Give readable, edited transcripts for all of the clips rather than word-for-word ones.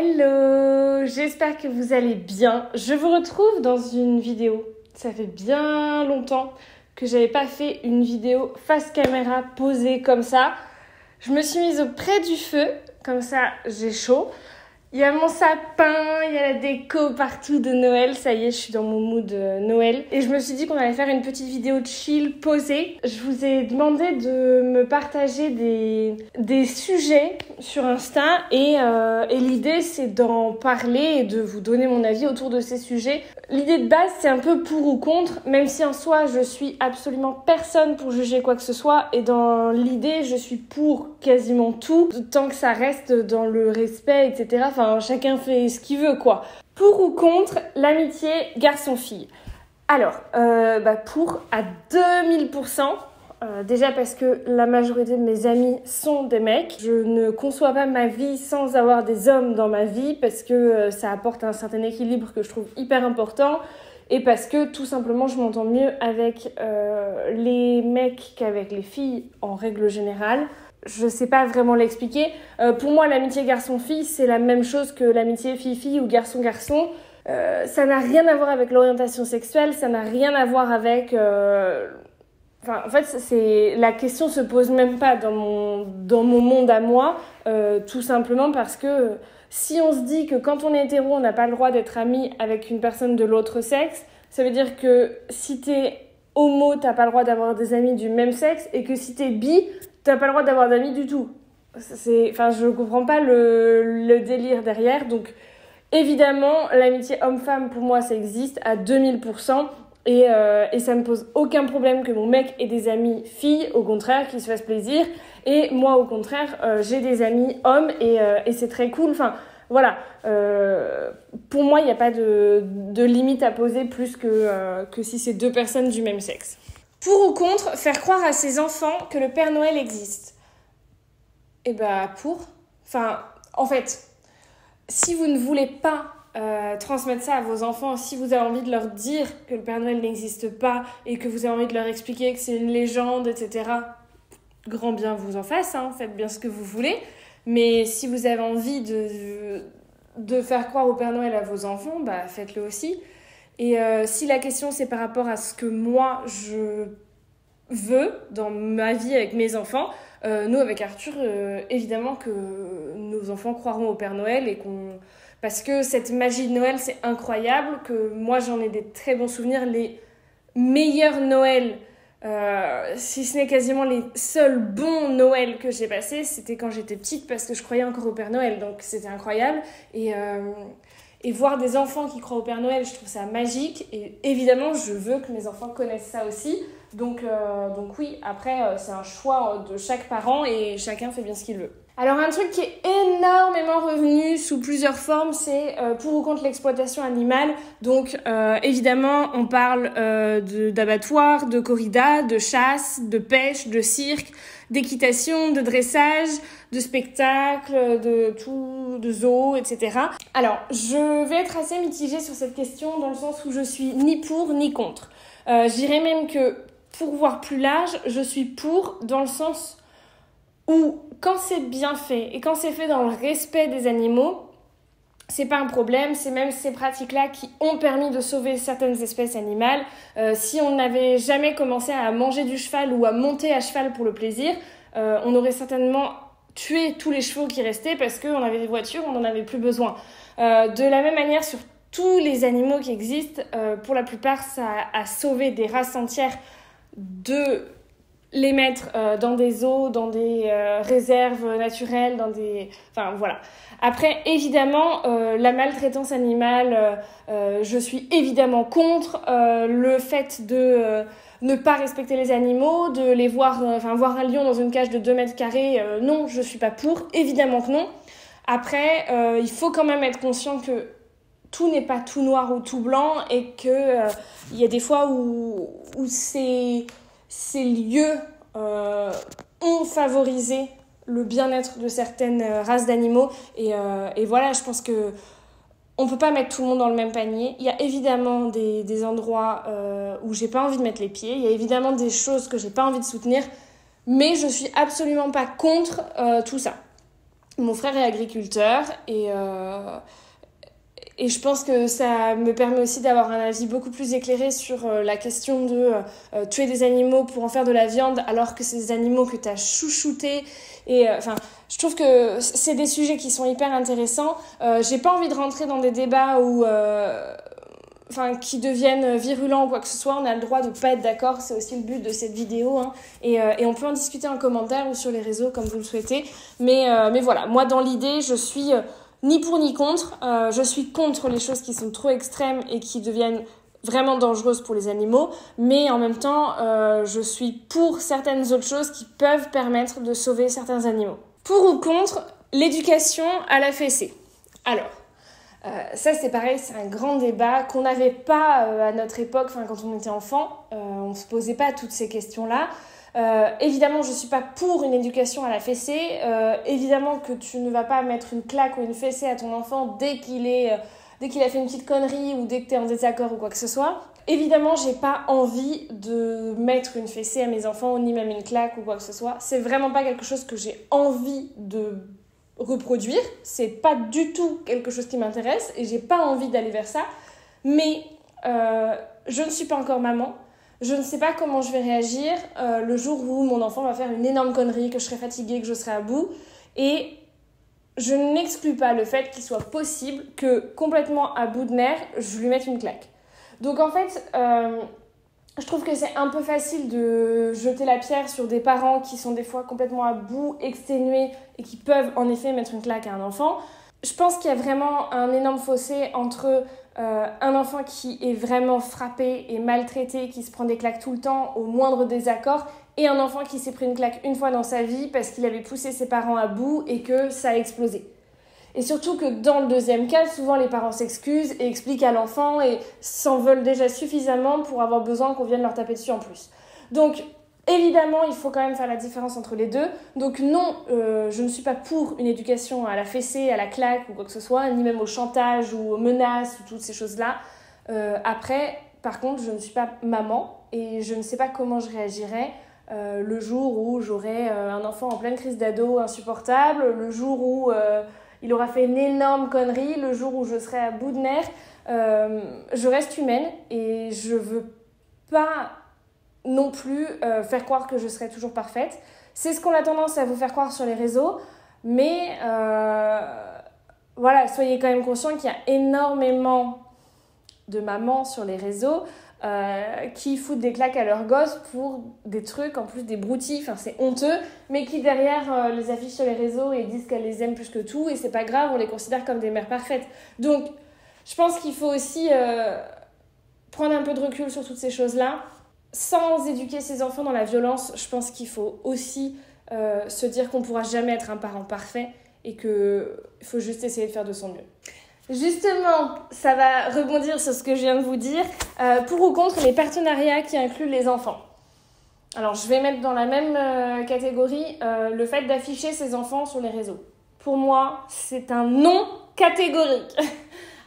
Hello, j'espère que vous allez bien. Je vous retrouve dans une vidéo. Ça fait bien longtemps que j'avais pas fait une vidéo face caméra posée comme ça. Je me suis mise auprès du feu, comme ça j'ai chaud. Il y a mon sapin, il y a la déco partout de Noël. Ça y est, je suis dans mon mood Noël. Et je me suis dit qu'on allait faire une petite vidéo chill, posée. Je vous ai demandé de me partager des sujets sur Insta. Et l'idée, c'est d'en parler et de vous donner mon avis autour de ces sujets. L'idée de base, c'est un peu pour ou contre. Même si en soi, je suis absolument personne pour juger quoi que ce soit. Et dans l'idée, je suis pour quasiment tout. Tant que ça reste dans le respect, etc. Enfin, chacun fait ce qu'il veut, quoi. Pour ou contre l'amitié garçon-fille? Alors, pour à 2000%. Déjà parce que la majorité de mes amis sont des mecs. Je ne conçois pas ma vie sans avoir des hommes dans ma vie parce que ça apporte un certain équilibre que je trouve hyper important et parce que tout simplement je m'entends mieux avec les mecs qu'avec les filles en règle générale. Je sais pas vraiment l'expliquer. Pour moi, l'amitié garçon-fille, c'est la même chose que l'amitié fille-fille ou garçon-garçon. Ça n'a rien à voir avec l'orientation sexuelle, ça n'a rien à voir avec... en fait, la question se pose même pas dans mon monde à moi, tout simplement parce que si on se dit que quand on est hétéro, on n'a pas le droit d'être ami avec une personne de l'autre sexe, ça veut dire que si t'es homo, t'as pas le droit d'avoir des amis du même sexe, et que si t'es bi, t'as pas le droit d'avoir d'amis du tout. Je comprends pas le délire derrière. Donc, évidemment, l'amitié homme-femme, pour moi, ça existe à 2000%. Et ça me pose aucun problème que mon mec ait des amis filles, au contraire, qu'ils se fassent plaisir. Et moi, au contraire, j'ai des amis hommes et c'est très cool. Enfin, voilà. Pour moi, il n'y a pas de limite à poser plus que si c'est deux personnes du même sexe. Pour ou contre faire croire à ses enfants que le Père Noël existe? Pour. Enfin, en fait, si vous ne voulez pas transmettre ça à vos enfants, si vous avez envie de leur dire que le Père Noël n'existe pas et que vous avez envie de leur expliquer que c'est une légende, etc., grand bien vous en fasse, hein, faites bien ce que vous voulez. Mais si vous avez envie de faire croire au Père Noël à vos enfants, faites-le aussi. Et si la question c'est par rapport à ce que moi je veux dans ma vie avec mes enfants, nous avec Arthur, évidemment que nos enfants croiront au Père Noël et parce que cette magie de Noël c'est incroyable, que moi j'en ai des très bons souvenirs, les meilleurs Noëls, si ce n'est quasiment les seuls bons Noëls que j'ai passés, c'était quand j'étais petite parce que je croyais encore au Père Noël, donc c'était incroyable. Et voir des enfants qui croient au Père Noël, je trouve ça magique. Et évidemment, je veux que mes enfants connaissent ça aussi. Donc oui, après, c'est un choix de chaque parent et chacun fait bien ce qu'il veut. Alors un truc qui est énormément revenu sous plusieurs formes, c'est pour ou contre l'exploitation animale. Donc évidemment, on parle d'abattoirs, de corridas, de chasse, de pêche, de cirque, d'équitation, de dressage, de spectacle, de zoo, etc. Alors, je vais être assez mitigée sur cette question dans le sens où je suis ni pour ni contre. Je dirais même que, pour voir plus large, je suis pour dans le sens où quand c'est bien fait et quand c'est fait dans le respect des animaux, c'est pas un problème. C'est même ces pratiques-là qui ont permis de sauver certaines espèces animales. Si on n'avait jamais commencé à manger du cheval ou à monter à cheval pour le plaisir, on aurait certainement tué tous les chevaux qui restaient parce qu'on avait des voitures, on n'en avait plus besoin. De la même manière, sur tous les animaux qui existent, pour la plupart, ça a sauvé des races entières de les mettre dans des zoos, dans des réserves naturelles, Enfin, voilà. Après, évidemment, la maltraitance animale, je suis évidemment contre le fait de ne pas respecter les animaux, de les voir un lion dans une cage de 2 mètres carrés, non, je suis pas pour, évidemment que non. Après, il faut quand même être conscient que tout n'est pas tout noir ou tout blanc et que il y a des fois où ces lieux ont favorisé le bien-être de certaines races d'animaux et voilà, je pense que on peut pas mettre tout le monde dans le même panier. Il y a évidemment des endroits où j'ai pas envie de mettre les pieds, il y a évidemment des choses que j'ai pas envie de soutenir, mais je suis absolument pas contre tout ça. Mon frère est agriculteur et je pense que ça me permet aussi d'avoir un avis beaucoup plus éclairé sur la question de tuer des animaux pour en faire de la viande alors que c'est des animaux que tu as chouchoutés. Et je trouve que c'est des sujets qui sont hyper intéressants. J'ai pas envie de rentrer dans des débats qui deviennent virulents ou quoi que ce soit. On a le droit de pas être d'accord, c'est aussi le but de cette vidéo, hein. Et on peut en discuter en commentaire ou sur les réseaux comme vous le souhaitez. Mais voilà, moi dans l'idée, je suis ni pour ni contre. Je suis contre les choses qui sont trop extrêmes et qui deviennent vraiment dangereuses pour les animaux, mais en même temps, je suis pour certaines autres choses qui peuvent permettre de sauver certains animaux. Pour ou contre l'éducation à la fessée. Alors, ça c'est pareil, c'est un grand débat qu'on n'avait pas à notre époque, quand on était enfant, on ne se posait pas toutes ces questions-là. Évidemment, je ne suis pas pour une éducation à la fessée. Évidemment que tu ne vas pas mettre une claque ou une fessée à ton enfant dès qu'il a fait une petite connerie ou dès que tu es en désaccord ou quoi que ce soit. Évidemment, j'ai pas envie de mettre une fessée à mes enfants, ni même une claque ou quoi que ce soit. C'est vraiment pas quelque chose que j'ai envie de reproduire. C'est pas du tout quelque chose qui m'intéresse et j'ai pas envie d'aller vers ça. Mais je ne suis pas encore maman. Je ne sais pas comment je vais réagir le jour où mon enfant va faire une énorme connerie, que je serai fatiguée, que je serai à bout. Et je n'exclus pas le fait qu'il soit possible que, complètement à bout de nerfs, je lui mette une claque. Donc en fait, je trouve que c'est un peu facile de jeter la pierre sur des parents qui sont des fois complètement à bout, exténués, et qui peuvent en effet mettre une claque à un enfant. Je pense qu'il y a vraiment un énorme fossé entre un enfant qui est vraiment frappé et maltraité, qui se prend des claques tout le temps au moindre désaccord, et un enfant qui s'est pris une claque une fois dans sa vie parce qu'il avait poussé ses parents à bout et que ça a explosé. Et surtout que dans le deuxième cas, souvent les parents s'excusent et expliquent à l'enfant et s'en veulent déjà suffisamment pour avoir besoin qu'on vienne leur taper dessus en plus. Donc évidemment, il faut quand même faire la différence entre les deux. Donc non, je ne suis pas pour une éducation à la fessée, à la claque ou quoi que ce soit, ni même au chantage ou aux menaces ou toutes ces choses-là. Après, par contre, je ne suis pas maman et je ne sais pas comment je réagirais le jour où j'aurai un enfant en pleine crise d'ado insupportable, le jour où il aura fait une énorme connerie, le jour où je serai à bout de nerfs. Je reste humaine et je veux pas non plus faire croire que je serai toujours parfaite. C'est ce qu'on a tendance à vous faire croire sur les réseaux, mais voilà, soyez quand même conscients qu'il y a énormément de mamans sur les réseaux qui foutent des claques à leurs gosses pour des trucs, en plus des broutilles, c'est honteux, mais qui derrière les affichent sur les réseaux et disent qu'elles les aiment plus que tout, et c'est pas grave, on les considère comme des mères parfaites. Donc, je pense qu'il faut aussi prendre un peu de recul sur toutes ces choses-là. Sans éduquer ses enfants dans la violence, je pense qu'il faut aussi se dire qu'on ne pourra jamais être un parent parfait et qu'il faut juste essayer de faire de son mieux. Justement, ça va rebondir sur ce que je viens de vous dire. Pour ou contre les partenariats qui incluent les enfants. Alors, je vais mettre dans la même catégorie le fait d'afficher ses enfants sur les réseaux. Pour moi, c'est un non catégorique.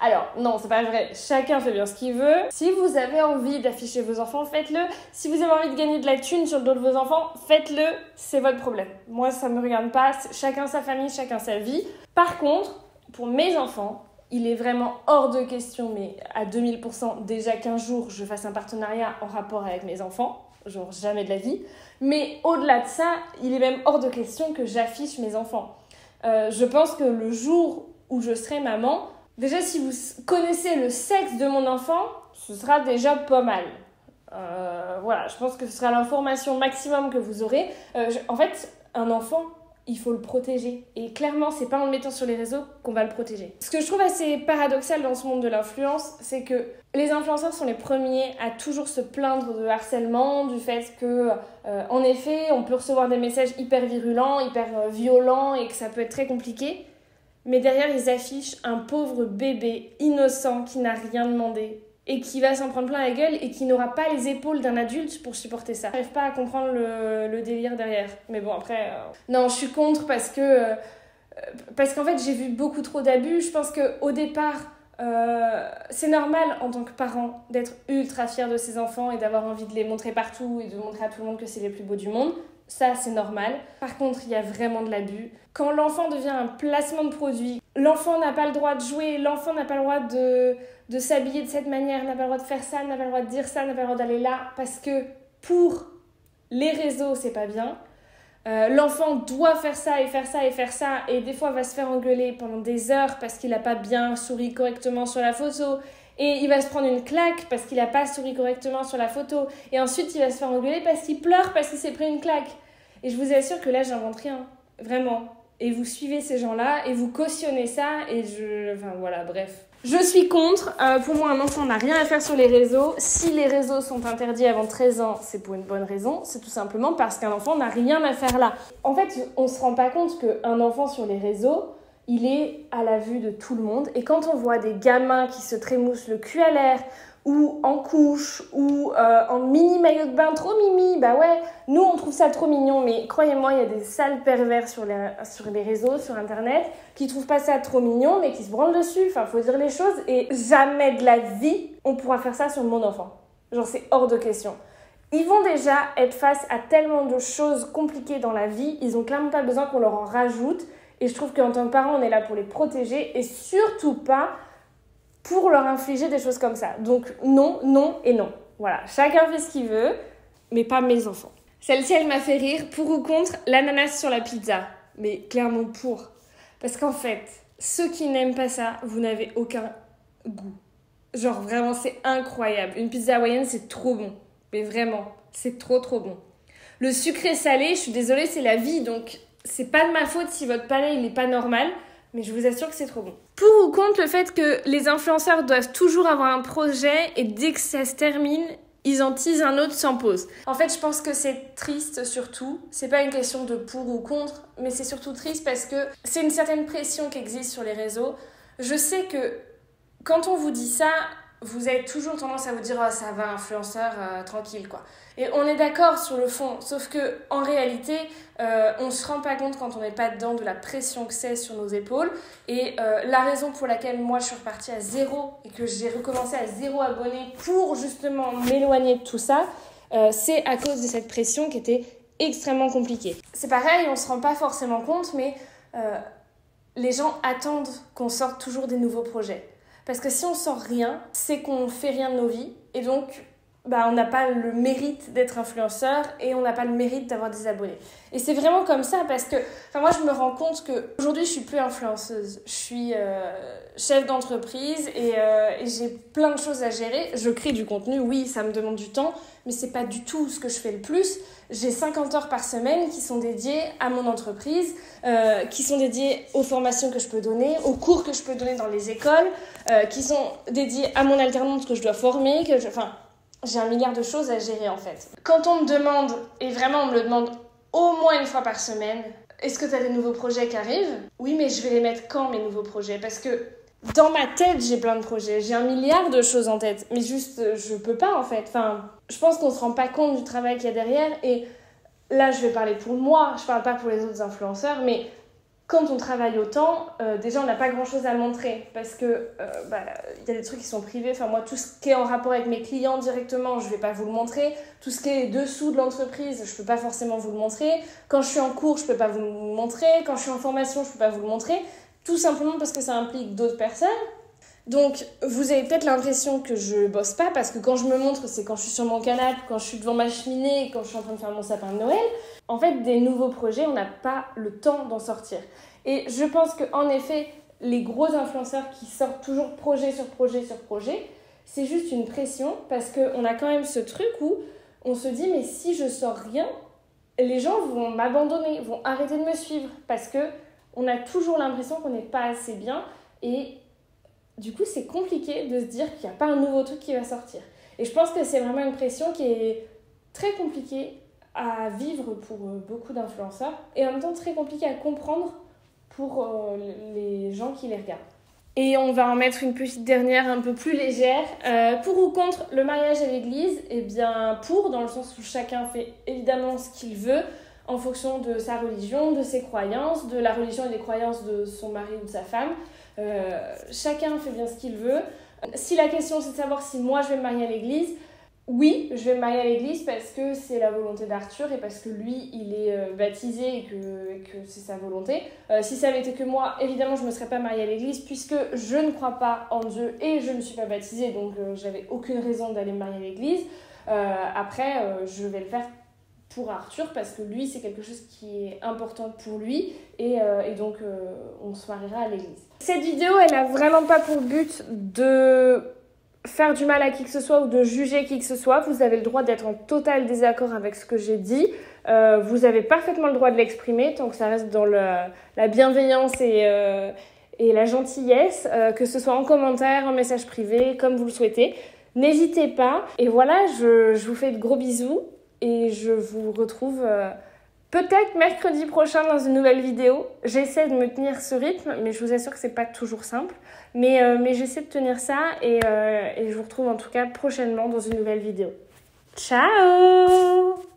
Alors, non, c'est pas vrai. Chacun fait bien ce qu'il veut. Si vous avez envie d'afficher vos enfants, faites-le. Si vous avez envie de gagner de la thune sur le dos de vos enfants, faites-le. C'est votre problème. Moi, ça me regarde pas. Chacun sa famille, chacun sa vie. Par contre, pour mes enfants, il est vraiment hors de question, mais à 2000%, déjà qu'un jour, je fasse un partenariat en rapport avec mes enfants. Genre, jamais de la vie. Mais au-delà de ça, il est même hors de question que j'affiche mes enfants. Je pense que le jour où je serai maman, déjà, si vous connaissez le sexe de mon enfant, ce sera déjà pas mal. Voilà, je pense que ce sera l'information maximum que vous aurez. En fait, un enfant, il faut le protéger. Et clairement, c'est pas en le mettant sur les réseaux qu'on va le protéger. Ce que je trouve assez paradoxal dans ce monde de l'influence, c'est que les influenceurs sont les premiers à toujours se plaindre de harcèlement, du fait que, en effet, on peut recevoir des messages hyper virulents, hyper violents et que ça peut être très compliqué. Mais derrière, ils affichent un pauvre bébé innocent qui n'a rien demandé et qui va s'en prendre plein la gueule et qui n'aura pas les épaules d'un adulte pour supporter ça. J'arrive pas à comprendre le délire derrière. Mais bon, après... Non, je suis contre parce qu'en fait, j'ai vu beaucoup trop d'abus. Je pense qu'au départ, c'est normal en tant que parent d'être ultra fier de ses enfants et d'avoir envie de les montrer partout et de montrer à tout le monde que c'est les plus beaux du monde. Ça, c'est normal. Par contre, il y a vraiment de l'abus. Quand l'enfant devient un placement de produit, l'enfant n'a pas le droit de jouer, l'enfant n'a pas le droit de s'habiller de cette manière, n'a pas le droit de faire ça, n'a pas le droit de dire ça, n'a pas le droit d'aller là, parce que pour les réseaux, c'est pas bien. L'enfant doit faire ça et faire ça et faire ça, et des fois va se faire engueuler pendant des heures parce qu'il n'a pas bien souri correctement sur la photo, et il va se prendre une claque parce qu'il n'a pas souri correctement sur la photo, et ensuite il va se faire engueuler parce qu'il pleure parce qu'il s'est pris une claque. Et je vous assure que là, j'invente rien, vraiment. Et vous suivez ces gens-là et vous cautionnez ça, et enfin voilà, bref. Je suis contre. Pour moi, un enfant n'a rien à faire sur les réseaux. Si les réseaux sont interdits avant 13 ans, c'est pour une bonne raison. C'est tout simplement parce qu'un enfant n'a rien à faire là. En fait, on ne se rend pas compte qu'un enfant sur les réseaux, il est à la vue de tout le monde. Et quand on voit des gamins qui se trémoussent le cul à l'air, ou en couche, ou en mini maillot de bain, trop mimi, bah ouais, nous on trouve ça trop mignon, mais croyez-moi, il y a des sales pervers sur les réseaux, sur internet, qui trouvent pas ça trop mignon, mais qui se branlent dessus, enfin faut dire les choses, et jamais de la vie on pourra faire ça sur mon enfant. Genre c'est hors de question. Ils vont déjà être face à tellement de choses compliquées dans la vie, ils ont clairement pas besoin qu'on leur en rajoute, et je trouve qu'en tant que parent, on est là pour les protéger, et surtout pas pour leur infliger des choses comme ça. Donc non, non et non. Voilà, chacun fait ce qu'il veut, mais pas mes enfants. Celle-ci, elle m'a fait rire. Pour ou contre l'ananas sur la pizza? Mais clairement pour. Parce qu'en fait, ceux qui n'aiment pas ça, vous n'avez aucun goût. Genre vraiment, c'est incroyable. Une pizza hawaïenne, c'est trop bon. Mais vraiment, c'est trop trop bon. Le sucré salé, je suis désolée, c'est la vie. Donc c'est pas de ma faute si votre palais, il n'est pas normal. Mais je vous assure que c'est trop bon. Pour ou contre le fait que les influenceurs doivent toujours avoir un projet et dès que ça se termine, ils en teasent un autre sans pause. En fait, je pense que c'est triste surtout. C'est pas une question de pour ou contre, mais c'est surtout triste parce que c'est une certaine pression qui existe sur les réseaux. Je sais que quand on vous dit ça, vous avez toujours tendance à vous dire « Oh, ça va, influenceur, tranquille, quoi ». Et on est d'accord sur le fond, sauf que en réalité, on se rend pas compte quand on n'est pas dedans de la pression que c'est sur nos épaules. Et la raison pour laquelle moi je suis repartie à 0 et que j'ai recommencé à 0 abonnés pour justement m'éloigner de tout ça, c'est à cause de cette pression qui était extrêmement compliquée. C'est pareil, on se rend pas forcément compte, mais les gens attendent qu'on sorte toujours des nouveaux projets. Parce que si on sort rien, c'est qu'on fait rien de nos vies. Et donc, on n'a pas le mérite d'être influenceur et on n'a pas le mérite d'avoir des abonnés. Et c'est vraiment comme ça parce que, moi, je me rends compte qu'aujourd'hui, je suis plus influenceuse. Je suis chef d'entreprise et j'ai plein de choses à gérer. Je crée du contenu, oui, ça me demande du temps, mais c'est pas du tout ce que je fais le plus. J'ai 50 heures par semaine qui sont dédiées à mon entreprise, qui sont dédiées aux formations que je peux donner, aux cours que je peux donner dans les écoles, qui sont dédiées à mon alternante que je dois former, j'ai 1 milliard de choses à gérer en fait. Quand on me demande, et vraiment on me le demande au moins une fois par semaine, est-ce que tu as des nouveaux projets qui arrivent? Oui, mais je vais les mettre quand mes nouveaux projets? Parce que dans ma tête, j'ai plein de projets, j'ai 1 milliard de choses en tête, mais juste, je peux pas en fait. Je pense qu'on se rend pas compte du travail qu'il y a derrière, et là, je vais parler pour moi, je parle pas pour les autres influenceurs, mais quand on travaille autant, déjà on n'a pas grand chose à montrer parce que y a des trucs qui sont privés. Moi, tout ce qui est en rapport avec mes clients directement, je vais pas vous le montrer. Tout ce qui est dessous de l'entreprise, je peux pas forcément vous le montrer. Quand je suis en cours, je peux pas vous le montrer. Quand je suis en formation, je peux pas vous le montrer. Tout simplement parce que ça implique d'autres personnes. Donc, vous avez peut-être l'impression que je bosse pas parce que quand je me montre, c'est quand je suis sur mon canapé, quand je suis devant ma cheminée, quand je suis en train de faire mon sapin de Noël. En fait, des nouveaux projets, on n'a pas le temps d'en sortir. Et je pense qu'en effet, les gros influenceurs qui sortent toujours projet sur projet sur projet, c'est juste une pression parce qu'on a quand même ce truc où on se dit « mais si je sors rien, les gens vont m'abandonner, vont arrêter de me suivre » parce qu'on a toujours l'impression qu'on n'est pas assez bien et du coup, c'est compliqué de se dire qu'il n'y a pas un nouveau truc qui va sortir. Et je pense que c'est vraiment une pression qui est très compliquée à vivre pour beaucoup d'influenceurs et en même temps très compliquée à comprendre pour les gens qui les regardent. Et on va en mettre une petite dernière un peu plus légère. Pour ou contre le mariage à l'église? Eh bien, pour, dans le sens où chacun fait évidemment ce qu'il veut en fonction de sa religion, de ses croyances, de la religion et des croyances de son mari ou de sa femme. Chacun fait bien ce qu'il veut. Si la question c'est de savoir si moi je vais me marier à l'église, Oui, je vais me marier à l'église parce que c'est la volonté d'Arthur et parce que lui, il est baptisé et que c'est sa volonté. Si ça avait été que moi, évidemment, je ne me serais pas mariée à l'église puisque je ne crois pas en Dieu et je ne suis pas baptisée, donc j'avais aucune raison d'aller me marier à l'église. Après, je vais le faire pour Arthur parce que lui, c'est quelque chose qui est important pour lui et donc on se mariera à l'église. Cette vidéo, elle n'a vraiment pas pour but de faire du mal à qui que ce soit ou de juger qui que ce soit. Vous avez le droit d'être en total désaccord avec ce que j'ai dit. Vous avez parfaitement le droit de l'exprimer tant que ça reste dans la bienveillance et la gentillesse, que ce soit en commentaire, en message privé, comme vous le souhaitez. N'hésitez pas. Et voilà, je vous fais de gros bisous et je vous retrouve peut-être mercredi prochain dans une nouvelle vidéo. J'essaie de me tenir ce rythme, mais je vous assure que c'est pas toujours simple. Mais j'essaie de tenir ça et je vous retrouve en tout cas prochainement dans une nouvelle vidéo. Ciao!